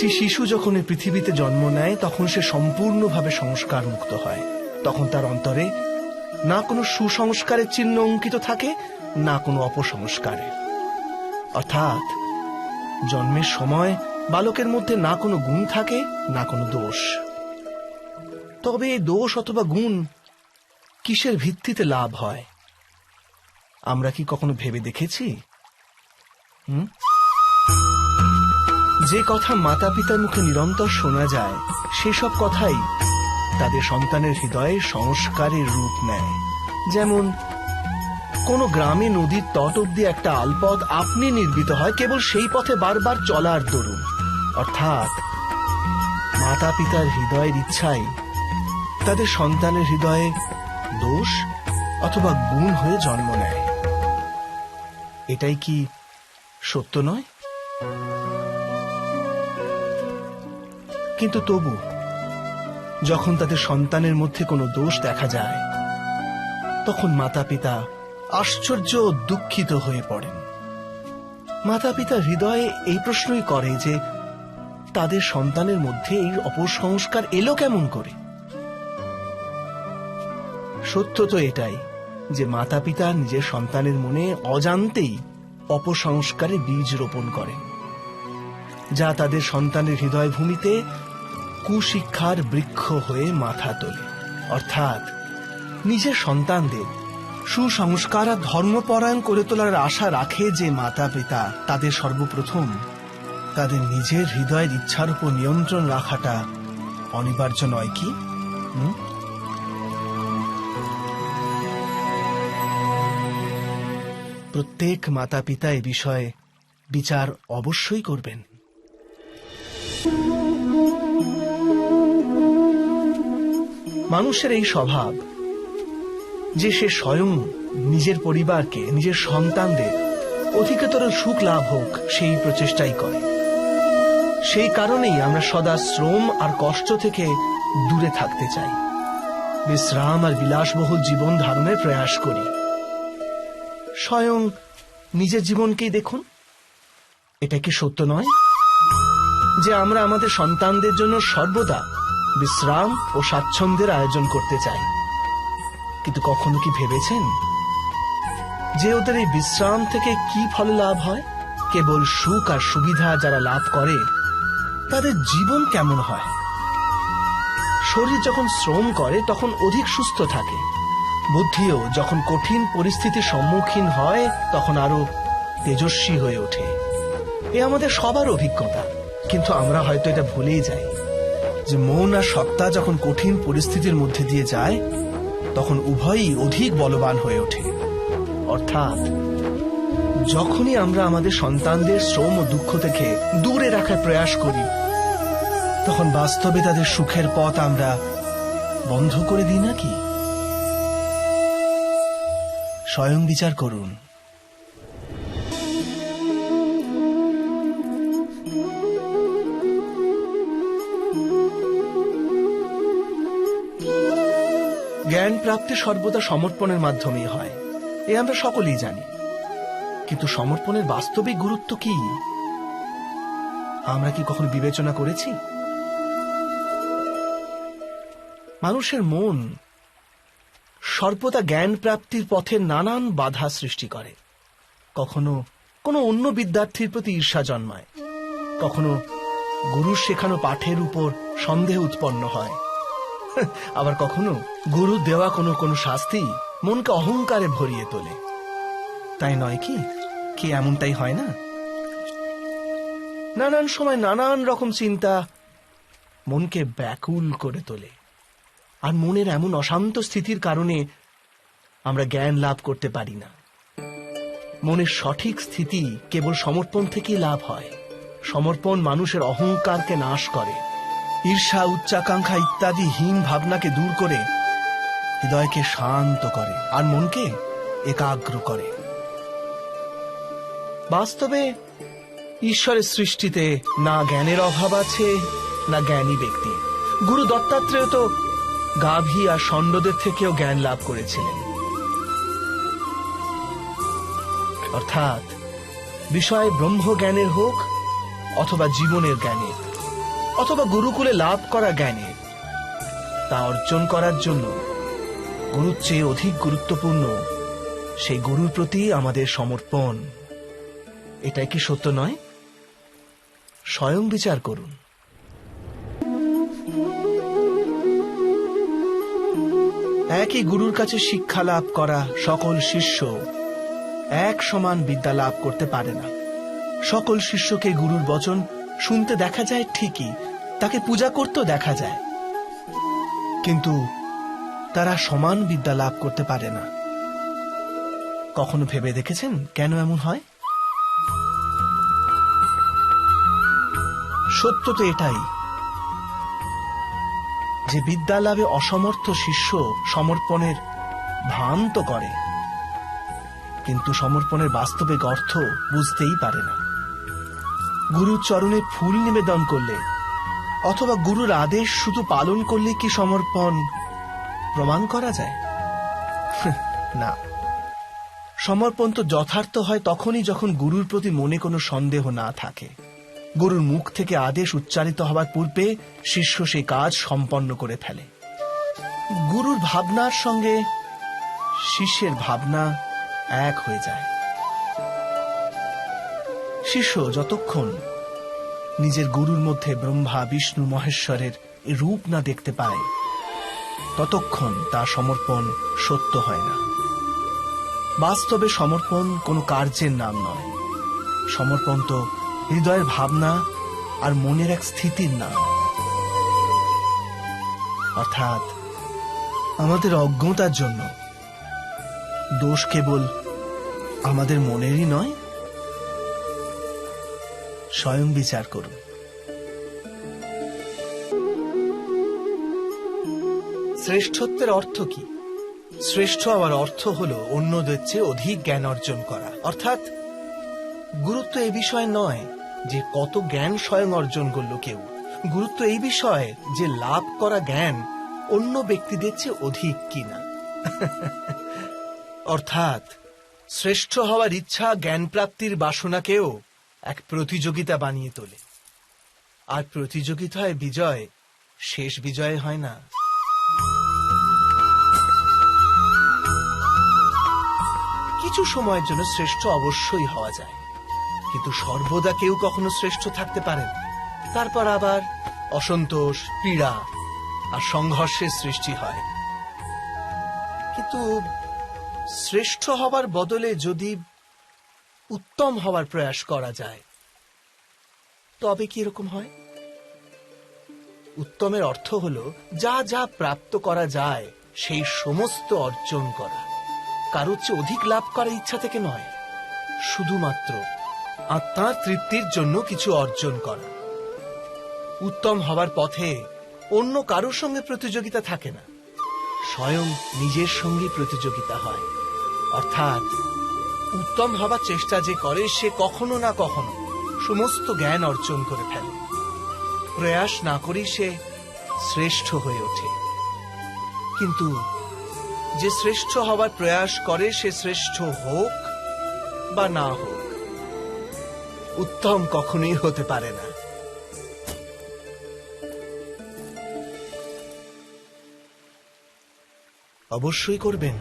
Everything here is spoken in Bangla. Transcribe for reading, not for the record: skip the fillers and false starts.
একটি শিশু যখন এই পৃথিবীতে জন্ম নেয় তখন সে সম্পূর্ণভাবে সংস্কার মুক্ত হয়। তখন তার অন্তরে না কোনো সুসংস্কারের চিহ্ন অঙ্কিত থাকে, না কোনো অপসংস্কারের। অর্থাৎ জন্মের সময় বালকের মধ্যে না কোনো গুণ থাকে, না কোনো দোষ। তবে এই দোষ অথবা গুণ কিসের ভিত্তিতে লাভ হয় আমরা কি কখনো ভেবে দেখেছি? যে কথা মাতা পিতার মুখে নিরন্তর শোনা যায় সেসব কথাই তাদের সন্তানের হৃদয়ে সংস্কারের রূপ নেয়। যেমন কোন গ্রামে নদীর তট অব্দি একটা আলপথ আপনি নির্মিত হয় কেবল সেই পথে বারবার চলার দরুন। অর্থাৎ মাতা পিতার হৃদয়ের ইচ্ছাই তাদের সন্তানের হৃদয়ে দোষ অথবা গুণ হয়ে জন্ম নেয়। এটাই কি সত্য নয়? কিন্তু তবু যখন তাদের সন্তানের মধ্যে কোনো দোষ দেখা যায় তখন মাতা পিতা আশ্চর্য ও দুঃখিত হয়ে পড়েন। মাতা পিতা হৃদয়ে এই প্রশ্নই করে যে তাদের সন্তানের মধ্যে এই অপসংস্কার এলো কেমন করে। সত্য তো এটাই যে মাতা পিতা নিজের সন্তানের মনে অজান্তেই অপসংস্কারে বীজ রোপণ করেন, যা তাদের সন্তানের হৃদয় ভূমিতে কুশিক্ষার বৃক্ষ হয়ে মাথা তোলে। অর্থাৎ নিজের সন্তানদের সুসংস্কার আর ধর্মপরায়ণ করে তোলার আশা রাখে যে মাতা পিতা, তাদের সর্বপ্রথম তাদের নিজের হৃদয়ের ইচ্ছার উপর নিয়ন্ত্রণ রাখাটা অনিবার্য নয় কি? প্রত্যেক মাতা পিতা এ বিষয়ে বিচার অবশ্যই করবেন। মানুষের এই স্বভাব যে সে স্বয়ং নিজের পরিবারকে, নিজের সন্তানদের অধিকতর সুখ লাভ হোক সেই প্রচেষ্টাই করে। সেই কারণেই আমরা সদা শ্রম আর কষ্ট থেকে দূরে থাকতে চাই, বিশ্রাম আর বিলাসবহুল জীবন ধারণের প্রয়াস করি। স্বয়ং নিজের জীবনকেই দেখুন। এটা কি সত্য নয় যে আমরা আমাদের সন্তানদের জন্য সর্বদা বিশ্রাম ও স্বাচ্ছন্দ্যের আয়োজন করতে চাই? কিন্তু কখনো কি ভেবেছেন যে ওদের এই বিশ্রাম থেকে কি ফলে লাভ হয়? কেবল সুখ আর সুবিধা যারা লাভ করে তাদের জীবন কেমন হয়? শরীর যখন শ্রম করে তখন অধিক সুস্থ থাকে, বুদ্ধিও যখন কঠিন পরিস্থিতির সম্মুখীন হয় তখন আরো তেজস্বী হয়ে ওঠে। এ আমাদের সবার অভিজ্ঞতা, কিন্তু আমরা হয়তো এটা ভুলেই যাই যে মন আর সত্তা যখন কঠিন পরিস্থিতির মধ্যে দিয়ে যায় তখন উভয়ই অধিক বলবান হয়ে ওঠে। অর্থাৎ যখনই আমরা আমাদের সন্তানদের শ্রম ও দুঃখ থেকে দূরে রাখার প্রয়াস করি তখন বাস্তবে তাদের সুখের পথ আমরা বন্ধ করে দিই নাকি? স্বয়ং বিচার করুন। জ্ঞান প্রাপ্তি সর্বদা সমর্পণের মাধ্যমেই হয়, এ আমরা সকলেই জানি। কিন্তু সমর্পণের বাস্তবিক গুরুত্ব কি আমরা কি কখনো বিবেচনা করেছি? মানুষের মন সর্বদা জ্ঞান প্রাপ্তির পথে নানান বাধা সৃষ্টি করে। কখনো কোনো অন্য বিদ্যার্থীর প্রতি ঈর্ষা জন্মায়, কখনো গুরুর শেখানো পাঠের উপর সন্দেহ উৎপন্ন হয়, আবার কখনো গুরু দেওয়া কোনো কোনো শাস্তি মনকে অহংকারে ভরিয়ে তোলে। তাই নয় কি? কি এমনটাই হয় না? নানান সময় নানান রকম চিন্তা মনকে ব্যাকুল করে তোলে, আর মনের এমন অশান্ত স্থিতির কারণে আমরা জ্ঞান লাভ করতে পারি না। মনের সঠিক স্থিতি কেবল সমর্পণ থেকেই লাভ হয়। সমর্পণ মানুষের অহংকারকে নাশ করে, ঈর্ষা, উচ্চাকাঙ্ক্ষা ইত্যাদি হীন ভাবনাকে দূর করে হৃদয়কে শান্ত করে আর মনকে একাগ্র করে। বাস্তবে ঈশ্বরের সৃষ্টিতে না জ্ঞানের অভাব আছে না জ্ঞানী ব্যক্তি। গুরু দত্তাত্রেয় তো গাভী আর ষণ্ডদের থেকেও জ্ঞান লাভ করেছিলেন। অর্থাৎ বিষয় ব্রহ্ম জ্ঞানের হোক অথবা জীবনের জ্ঞানের, অথবা গুরুকুলে লাভ করা জ্ঞানের তা অর্জন করার জন্য গুরুর চেয়ে অধিক গুরুত্বপূর্ণ সেই গুরুর প্রতি আমাদের সমর্পণ। এটাই কি সত্য নয়? স্বয়ং বিচার করুন। একই গুরুর কাছে শিক্ষা লাভ করা সকল শিষ্য এক সমান বিদ্যা লাভ করতে পারে না। সকল শিষ্যকে গুরুর বচন শুনতে দেখা যায় ঠিকই, তাকে পূজা করতেও দেখা যায়, কিন্তু তারা সমান বিদ্যা লাভ করতে পারে না। কখনো ভেবে দেখেছেন কেন এমন হয়? সত্য তো এটাই যে বিদ্যা লাভে অসমর্থ শিষ্য সমর্পণের ভান তো করে, কিন্তু সমর্পণের বাস্তবিক অর্থ বুঝতেই পারে না। গুরুর চরণে ফুল নিবেদন করলে অথবা গুরুর আদেশ শুধু পালন করলে কি সমর্পণ প্রমাণ করা যায়? না। সমর্পণ তো যথার্থ হয় তখনই যখন গুরুর প্রতি মনে কোনো সন্দেহ না থাকে। গুরুর মুখ থেকে আদেশ উচ্চারিত হবার পূর্বে শিষ্য সেই কাজ সম্পন্ন করে ফেলে। গুরুর ভাবনার সঙ্গে শিষ্যের ভাবনা এক হয়ে যায়। শিষ্য যতক্ষণ নিজের গুরুর মধ্যে ব্রহ্মা বিষ্ণু মহেশ্বরের রূপ না দেখতে পায় ততক্ষণ তার সমর্পণ সত্য হয় না। বাস্তবে সমর্পণ কোনো কার্যের নাম নয়। সমর্পণ তো হৃদয়ের ভাবনা আর মনের এক স্থিতির নাম। অর্থাৎ আমাদের অজ্ঞতার জন্য দোষ কেবল আমাদের মনেরই নয়। স্বয়ং বিচার করুন। শ্রেষ্ঠত্বের অর্থ কি? শ্রেষ্ঠ হওয়ার অর্থ হলো অন্যদের চেয়ে অধিক জ্ঞান অর্জন করা। অর্থাৎ গুরুত্ব এই বিষয় নয় যে কত জ্ঞান স্বয়ং অর্জন করলো কেউ, গুরুত্ব এই বিষয়ে যে লাভ করা জ্ঞান অন্য ব্যক্তিদের চেয়ে অধিক কিনা। অর্থাৎ শ্রেষ্ঠ হওয়ার ইচ্ছা জ্ঞান প্রাপ্তির বাসনাকেও এক প্রতিযোগিতা বানিয়ে তোলে। আর প্রতিযোগিতায় বিজয় শেষ বিজয় হয় না। কিছু সময়ের জন্য শ্রেষ্ঠ অবশ্যই হওয়া যায়, কিন্তু সর্বদা কেউ কখনো শ্রেষ্ঠ থাকতে পারে না। তারপর আবার অসন্তোষ, পীড়া আর সংঘর্ষের সৃষ্টি হয়। কিন্তু শ্রেষ্ঠ হবার বদলে যদি উত্তম হওয়ার প্রয়াস করা যায় তবে কি এরকম হয়? উত্তমের অর্থ হলো যা যা প্রাপ্ত করা যায় সেই সমস্ত অর্জন করা, কারোর চেয়ে অধিক লাভ করার ইচ্ছা থেকে নয়, শুধুমাত্র আত্মার তৃপ্তির জন্য কিছু অর্জন করা। উত্তম হবার পথে অন্য কারোর সঙ্গে প্রতিযোগিতা থাকে না, স্বয়ং নিজের সঙ্গে প্রতিযোগিতা হয়। অর্থাৎ উত্তম হবার চেষ্টা যে করে সে কখনো না কখনো সমস্ত জ্ঞান অর্জন করে ফেলে। প্রয়াস না করেই সে শ্রেষ্ঠ হয়ে ওঠে। কিন্তু যে শ্রেষ্ঠ হবার প্রয়াস করে সে শ্রেষ্ঠ হোক বা না হোক, উত্তম কখনোই হতে পারে না। অবশ্যই করবেন।